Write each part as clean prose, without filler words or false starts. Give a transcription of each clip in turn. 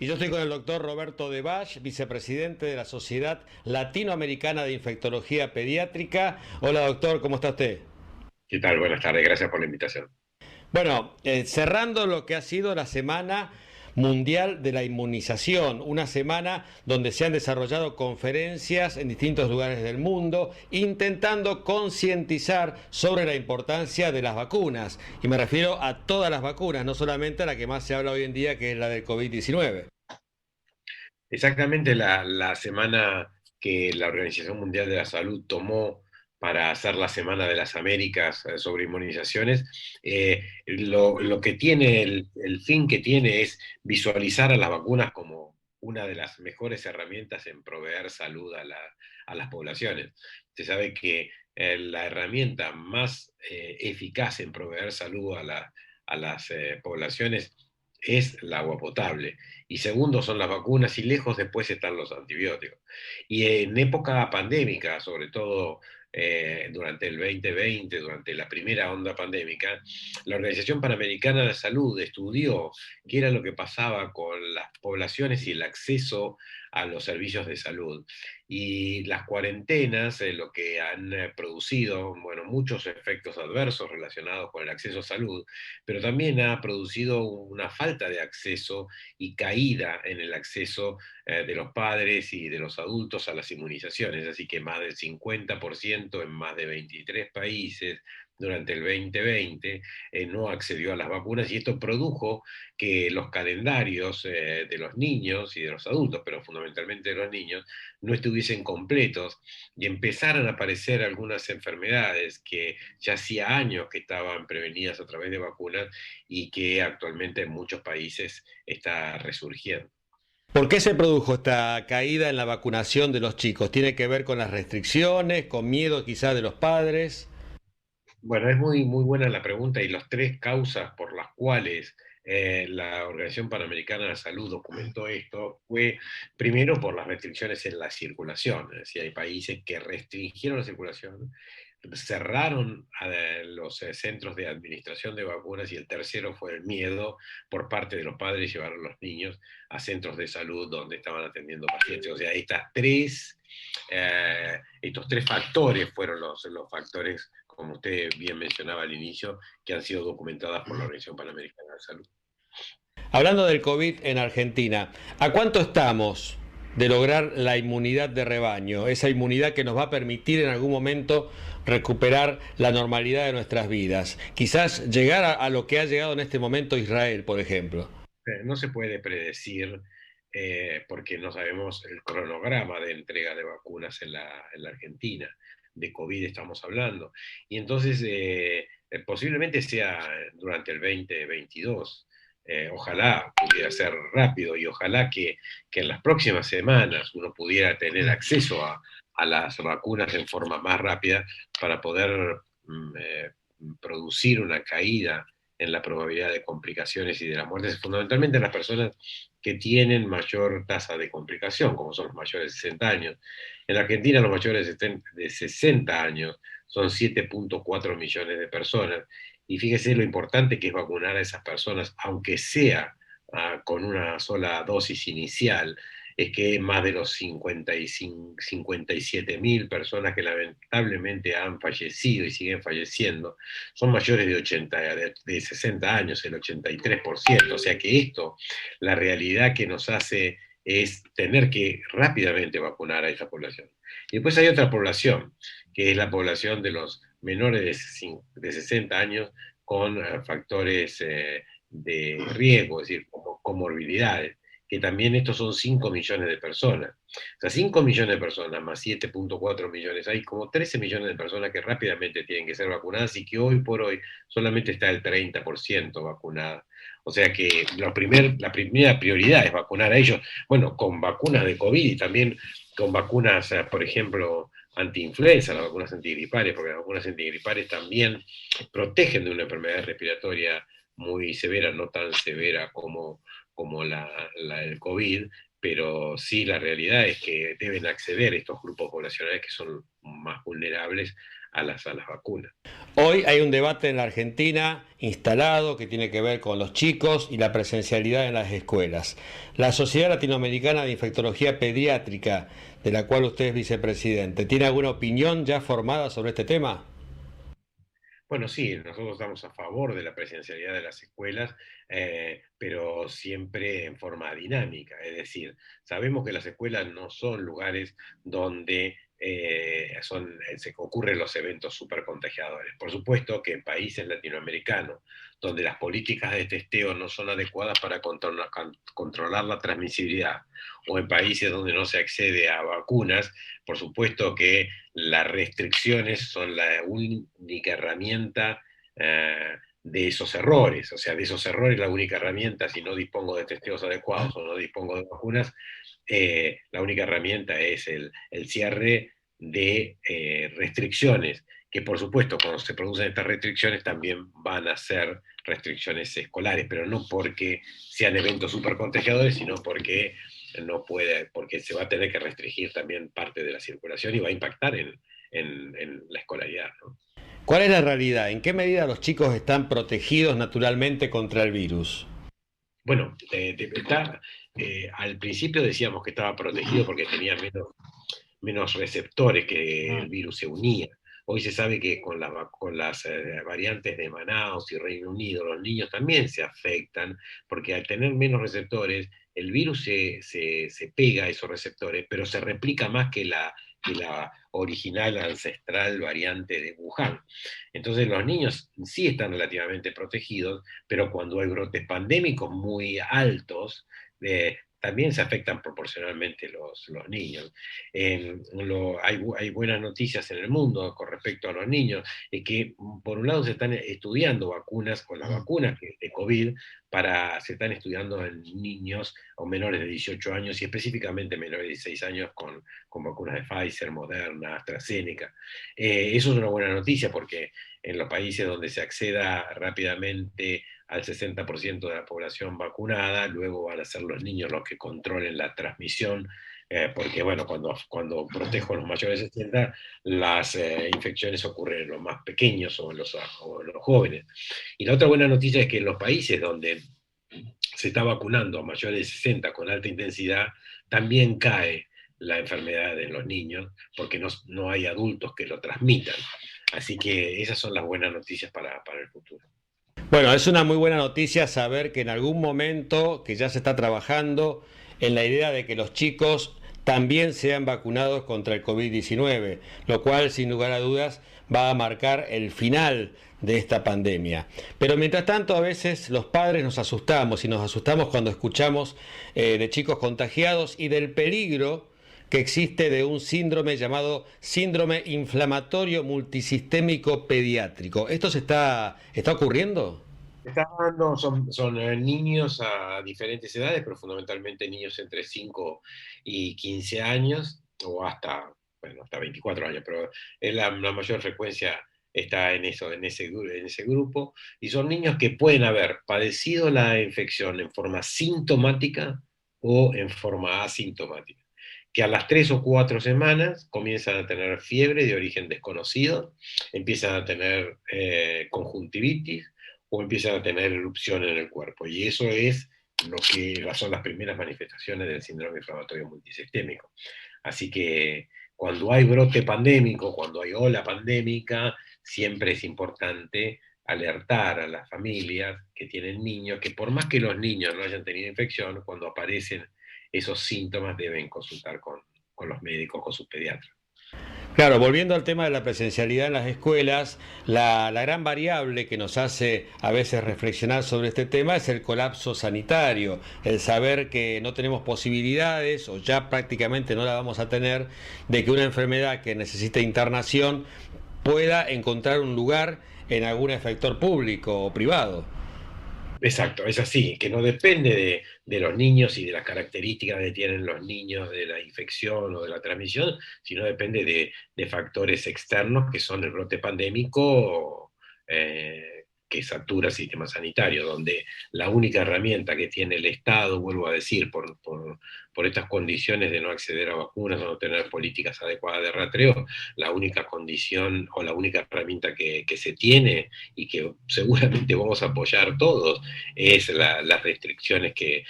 Y yo estoy con el doctor Roberto De Bach, vicepresidente de la Sociedad Latinoamericana de Infectología Pediátrica. Hola doctor, ¿cómo está usted? ¿Qué tal? Buenas tardes, gracias por la invitación. Bueno, cerrando lo que ha sido la Semana Mundial de la Inmunización, una semana donde se han desarrollado conferencias en distintos lugares del mundo, intentando concientizar sobre la importancia de las vacunas. Y me refiero a todas las vacunas, no solamente a la que más se habla hoy en día, que es la del COVID-19. Exactamente la semana que la Organización Mundial de la Salud tomó para hacer la Semana de las Américas sobre inmunizaciones, lo que tiene, el fin que tiene es visualizar a las vacunas como una de las mejores herramientas en proveer salud a las poblaciones. Se sabe que la herramienta más eficaz en proveer salud a las poblaciones es el agua potable y segundo son las vacunas y lejos después están los antibióticos. Y en época pandémica, sobre todo durante el 2020, durante la primera onda pandémica, la Organización Panamericana de la Salud estudió qué era lo que pasaba con las poblaciones y el acceso a los servicios de salud. Y las cuarentenas, lo que han producido, bueno, muchos efectos adversos relacionados con el acceso a salud, pero también ha producido una falta de acceso y caída en el acceso de los padres y de los adultos a las inmunizaciones, así que más del 50% en más de 23 países durante el 2020 no accedió a las vacunas y esto produjo que los calendarios de los niños y de los adultos, pero fundamentalmente de los niños, no estuviesen completos y empezaran a aparecer algunas enfermedades que ya hacía años que estaban prevenidas a través de vacunas y que actualmente en muchos países está resurgiendo. ¿Por qué se produjo esta caída en la vacunación de los chicos? ¿Tiene que ver con las restricciones, con miedo quizás de los padres? Bueno, es muy buena la pregunta y las tres causas por las cuales la Organización Panamericana de la Salud documentó esto fue primero por las restricciones en la circulación, es decir, hay países que restringieron la circulación, cerraron los centros de administración de vacunas y el tercero fue el miedo por parte de los padres llevar a los niños a centros de salud donde estaban atendiendo pacientes. O sea, estos tres factores fueron los factores, como usted bien mencionaba al inicio, que han sido documentadas por la Organización Panamericana de Salud. Hablando del COVID en Argentina, ¿a cuánto estamos de lograr la inmunidad de rebaño? Esa inmunidad que nos va a permitir en algún momento recuperar la normalidad de nuestras vidas. Quizás llegar a lo que ha llegado en este momento Israel, por ejemplo. No se puede predecir porque no sabemos el cronograma de entrega de vacunas en la Argentina. De COVID estamos hablando. Y entonces posiblemente sea durante el 2022. Ojalá pudiera ser rápido y ojalá que en las próximas semanas uno pudiera tener acceso a las vacunas en forma más rápida para poder producir una caída en la probabilidad de complicaciones y de las muertes, fundamentalmente en las personas que tienen mayor tasa de complicación, como son los mayores de 60 años. En la Argentina los mayores de 60 años son 7.4 millones de personas. Y fíjese lo importante que es vacunar a esas personas, aunque sea con una sola dosis inicial, es que más de los 57.000 personas que lamentablemente han fallecido y siguen falleciendo son mayores de 80, de 60 años, el 83%. O sea que esto, la realidad que nos hace es tener que rápidamente vacunar a esa población. Y después hay otra población, que es la población de los menores de 60 años con factores de riesgo, es decir, como comorbilidades, que también estos son 5 millones de personas. O sea, 5 millones de personas más 7.4 millones, hay como 13 millones de personas que rápidamente tienen que ser vacunadas y que hoy por hoy solamente está el 30% vacunada. O sea que la primera prioridad es vacunar a ellos, bueno, con vacunas de COVID y también con vacunas, por ejemplo, antiinfluenza, las vacunas antigripales, porque las vacunas antigripales también protegen de una enfermedad respiratoria muy severa, no tan severa como el COVID, pero sí la realidad es que deben acceder estos grupos poblacionales que son más vulnerables a las vacunas. Hoy hay un debate en la Argentina instalado que tiene que ver con los chicos y la presencialidad en las escuelas. La Sociedad Latinoamericana de Infectología Pediátrica, de la cual usted es vicepresidente, ¿tiene alguna opinión ya formada sobre este tema? Bueno, sí, nosotros estamos a favor de la presencialidad de las escuelas, pero siempre en forma dinámica. Es decir, sabemos que las escuelas no son lugares donde se ocurren los eventos supercontagiadores. Por supuesto que en países latinoamericanos, donde las políticas de testeo no son adecuadas para controlar la transmisibilidad, o en países donde no se accede a vacunas, por supuesto que las restricciones son la única herramienta de esos errores. O sea, de esos errores la única herramienta, si no dispongo de testeos adecuados o no dispongo de vacunas, la única herramienta es el cierre de restricciones, que por supuesto cuando se producen estas restricciones también van a ser restricciones escolares, pero no porque sean eventos súper contagiadores, sino porque no puede, porque se va a tener que restringir también parte de la circulación y va a impactar en la escolaridad, ¿no? ¿Cuál es la realidad? ¿En qué medida los chicos están protegidos naturalmente contra el virus? Bueno, al principio decíamos que estaba protegido porque tenía menos receptores que el virus se unía. Hoy se sabe que con las variantes de Manaus y Reino Unido, los niños también se afectan, porque al tener menos receptores, el virus se pega a esos receptores, pero se replica más que la original ancestral variante de Wuhan. Entonces los niños sí están relativamente protegidos, pero cuando hay brotes pandémicos muy altos, también se afectan proporcionalmente los niños. Hay buenas noticias en el mundo con respecto a los niños, es que por un lado se están estudiando vacunas con las vacunas de COVID, se están estudiando en niños o menores de 18 años y específicamente menores de 16 años con vacunas de Pfizer, Moderna, AstraZeneca. Eso es una buena noticia porque en los países donde se acceda rápidamente al 60% de la población vacunada, luego van a ser los niños los que controlen la transmisión, porque bueno, cuando protejo a los mayores de 60, las infecciones ocurren en los más pequeños o en los jóvenes. Y la otra buena noticia es que en los países donde se está vacunando a mayores de 60 con alta intensidad, también cae la enfermedad en los niños, porque no hay adultos que lo transmitan. Así que esas son las buenas noticias para el futuro. Bueno, es una muy buena noticia saber que en algún momento que ya se está trabajando en la idea de que los chicos también sean vacunados contra el COVID-19, lo cual sin lugar a dudas va a marcar el final de esta pandemia. Pero mientras tanto a veces los padres nos asustamos y nos asustamos cuando escuchamos de chicos contagiados y del peligro que existe de un síndrome llamado síndrome inflamatorio multisistémico pediátrico. ¿Esto está ocurriendo? Está hablando, son niños a diferentes edades, pero fundamentalmente niños entre 5 y 15 años, o hasta 24 años, pero es la mayor frecuencia está en ese grupo, y son niños que pueden haber padecido la infección en forma sintomática o en forma asintomática, que a las 3 o 4 semanas comienzan a tener fiebre de origen desconocido, empiezan a tener conjuntivitis, o empiezan a tener erupción en el cuerpo. Y eso es son las primeras manifestaciones del síndrome inflamatorio multisistémico. Así que cuando hay brote pandémico, cuando hay ola pandémica, siempre es importante alertar a las familias que tienen niños, que por más que los niños no hayan tenido infección, cuando aparecen esos síntomas deben consultar con los médicos, con sus pediatras. Claro, volviendo al tema de la presencialidad en las escuelas, la gran variable que nos hace a veces reflexionar sobre este tema es el colapso sanitario, el saber que no tenemos posibilidades o ya prácticamente no la vamos a tener de que una enfermedad que necesita internación pueda encontrar un lugar en algún efector público o privado. Exacto, es así, que no depende de los niños y de las características que tienen los niños de la infección o de la transmisión, sino depende de factores externos que son el brote pandémico, que satura el sistema sanitario, donde la única herramienta que tiene el Estado, vuelvo a decir, por estas condiciones de no acceder a vacunas o no tener políticas adecuadas de rastreo, la única condición o la única herramienta que se tiene y que seguramente vamos a apoyar todos es las restricciones que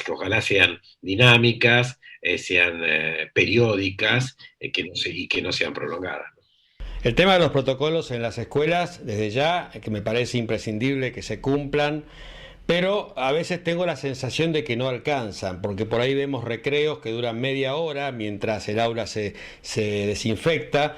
ojalá sean dinámicas, sean periódicas y que no sean prolongadas. El tema de los protocolos en las escuelas, desde ya, que me parece imprescindible que se cumplan, pero a veces tengo la sensación de que no alcanzan, porque por ahí vemos recreos que duran media hora mientras el aula se desinfecta,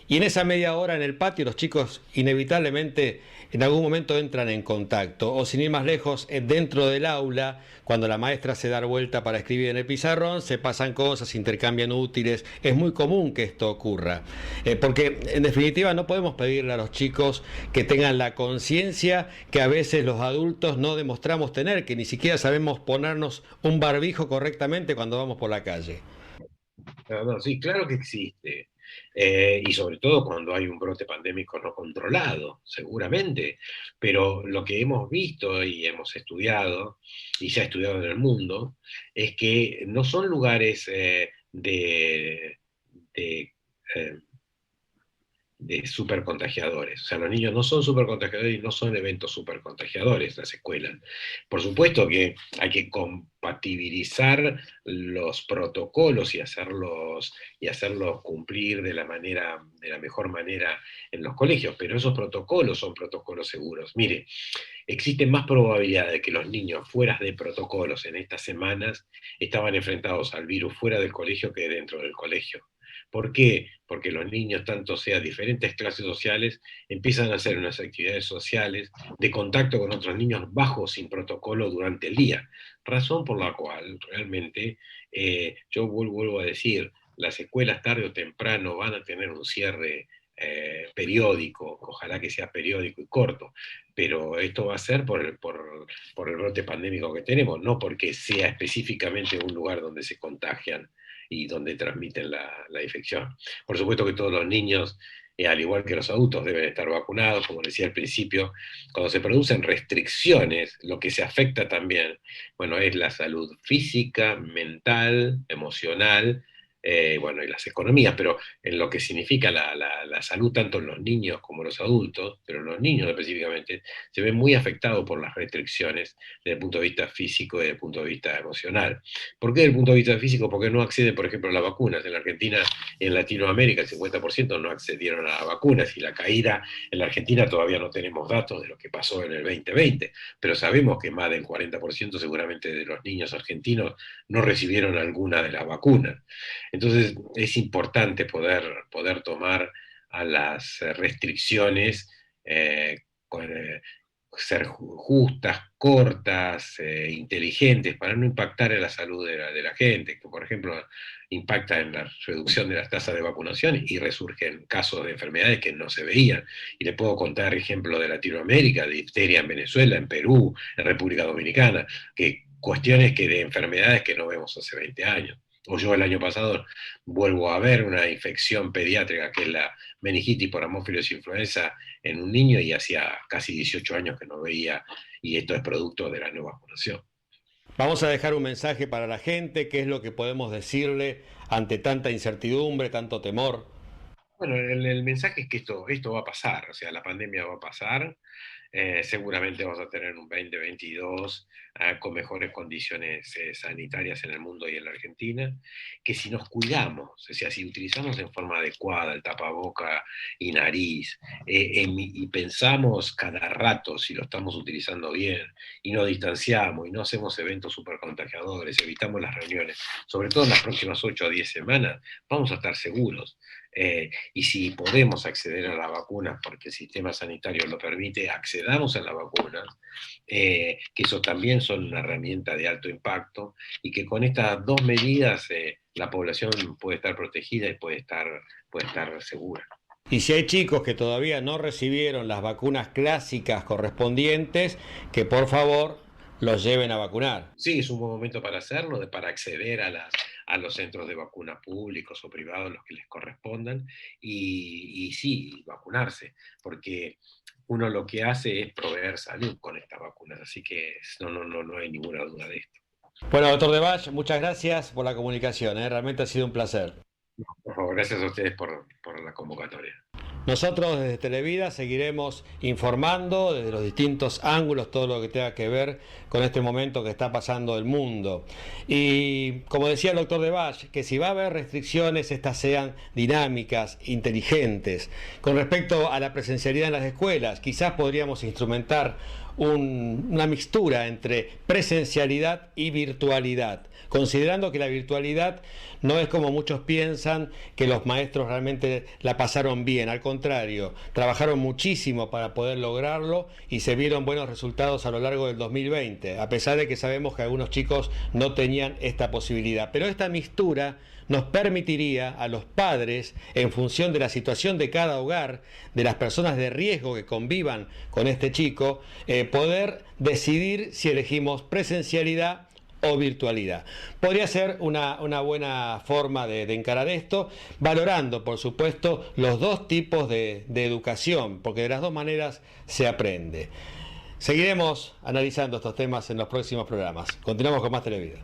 y en esa media hora en el patio los chicos inevitablemente en algún momento entran en contacto, o sin ir más lejos, dentro del aula, cuando la maestra se da vuelta para escribir en el pizarrón, se pasan cosas, se intercambian útiles. Es muy común que esto ocurra, porque en definitiva no podemos pedirle a los chicos que tengan la conciencia que a veces los adultos no demostramos tener, que ni siquiera sabemos ponernos un barbijo correctamente cuando vamos por la calle. No, no, sí, claro que existe. Y sobre todo cuando hay un brote pandémico no controlado, seguramente. Pero lo que hemos visto y hemos estudiado, y se ha estudiado en el mundo, es que no son lugares de, eh, de supercontagiadores. O sea, los niños no son supercontagiadores y no son eventos supercontagiadores las escuelas. Por supuesto que hay que compatibilizar los protocolos y hacerlos cumplir de la mejor manera en los colegios, pero esos protocolos son protocolos seguros. Mire, existe más probabilidad de que los niños fuera de protocolos en estas semanas estaban enfrentados al virus fuera del colegio que dentro del colegio. ¿Por qué? Porque los niños, tanto sea diferentes clases sociales, empiezan a hacer unas actividades sociales de contacto con otros niños bajo sin protocolo durante el día. Razón por la cual realmente yo vuelvo a decir, las escuelas tarde o temprano van a tener un cierre periódico, ojalá que sea periódico y corto, pero esto va a ser por el brote pandémico que tenemos, no porque sea específicamente un lugar donde se contagian y donde transmiten la infección. Por supuesto que todos los niños, al igual que los adultos, deben estar vacunados, como decía al principio. Cuando se producen restricciones, lo que se afecta también, bueno, es la salud física, mental, emocional, bueno, y las economías, pero en lo que significa la salud tanto en los niños como en los adultos, pero en los niños específicamente, se ven muy afectados por las restricciones desde el punto de vista físico y desde el punto de vista emocional. ¿Por qué desde el punto de vista físico? Porque no acceden, por ejemplo, a las vacunas. En la Argentina y en Latinoamérica el 50% no accedieron a las vacunas, y la caída en la Argentina todavía no tenemos datos de lo que pasó en el 2020, pero sabemos que más del 40% seguramente de los niños argentinos no recibieron alguna de las vacunas. Entonces es importante poder tomar a las restricciones con, ser justas, cortas, inteligentes, para no impactar en la salud de la gente, que por ejemplo impacta en la reducción de las tasas de vacunación y resurgen casos de enfermedades que no se veían. Y le puedo contar ejemplos de Latinoamérica, de difteria en Venezuela, en Perú, en República Dominicana, que cuestiones que de enfermedades que no vemos hace 20 años. O yo el año pasado vuelvo a ver una infección pediátrica que es la meningitis por Haemophilus influenza en un niño, y hacía casi 18 años que no veía, y esto es producto de la no vacunación. Vamos a dejar un mensaje para la gente, qué es lo que podemos decirle ante tanta incertidumbre, tanto temor. Bueno, el mensaje es que esto va a pasar, o sea, la pandemia va a pasar. Seguramente vamos a tener un 2022 con mejores condiciones sanitarias en el mundo y en la Argentina, que si nos cuidamos, o sea, si utilizamos en forma adecuada el tapaboca y nariz, y pensamos cada rato si lo estamos utilizando bien, y nos distanciamos, y no hacemos eventos super contagiadores, evitamos las reuniones, sobre todo en las próximas 8 o 10 semanas, vamos a estar seguros. Y si podemos acceder a la vacuna porque el sistema sanitario lo permite, accedamos a la vacuna, que eso también son una herramienta de alto impacto, y que con estas dos medidas la población puede estar protegida y puede estar segura. Y si hay chicos que todavía no recibieron las vacunas clásicas correspondientes, que por favor los lleven a vacunar. Sí, es un buen momento para hacerlo, para acceder a los centros de vacuna públicos o privados, los que les correspondan, y sí, vacunarse, porque uno lo que hace es proveer salud con estas vacunas, así que no hay ninguna duda de esto. Bueno, doctor Debache, muchas gracias por la comunicación, ¿eh? Realmente ha sido un placer. Por favor, gracias a ustedes por la convocatoria. Nosotros desde Televida seguiremos informando desde los distintos ángulos todo lo que tenga que ver con este momento que está pasando el mundo. Y como decía el doctor Debache, que si va a haber restricciones, estas sean dinámicas, inteligentes. Con respecto a la presencialidad en las escuelas, quizás podríamos instrumentar una mixtura entre presencialidad y virtualidad, considerando que la virtualidad no es como muchos piensan, que los maestros realmente la pasaron bien, al contrario, trabajaron muchísimo para poder lograrlo y se vieron buenos resultados a lo largo del 2020, a pesar de que sabemos que algunos chicos no tenían esta posibilidad. Pero esta mixtura nos permitiría a los padres, en función de la situación de cada hogar, de las personas de riesgo que convivan con este chico, poder decidir si elegimos presencialidad o virtualidad. Podría ser una buena forma de encarar esto, valorando, por supuesto, los dos tipos de educación, porque de las dos maneras se aprende. Seguiremos analizando estos temas en los próximos programas. Continuamos con más Televida.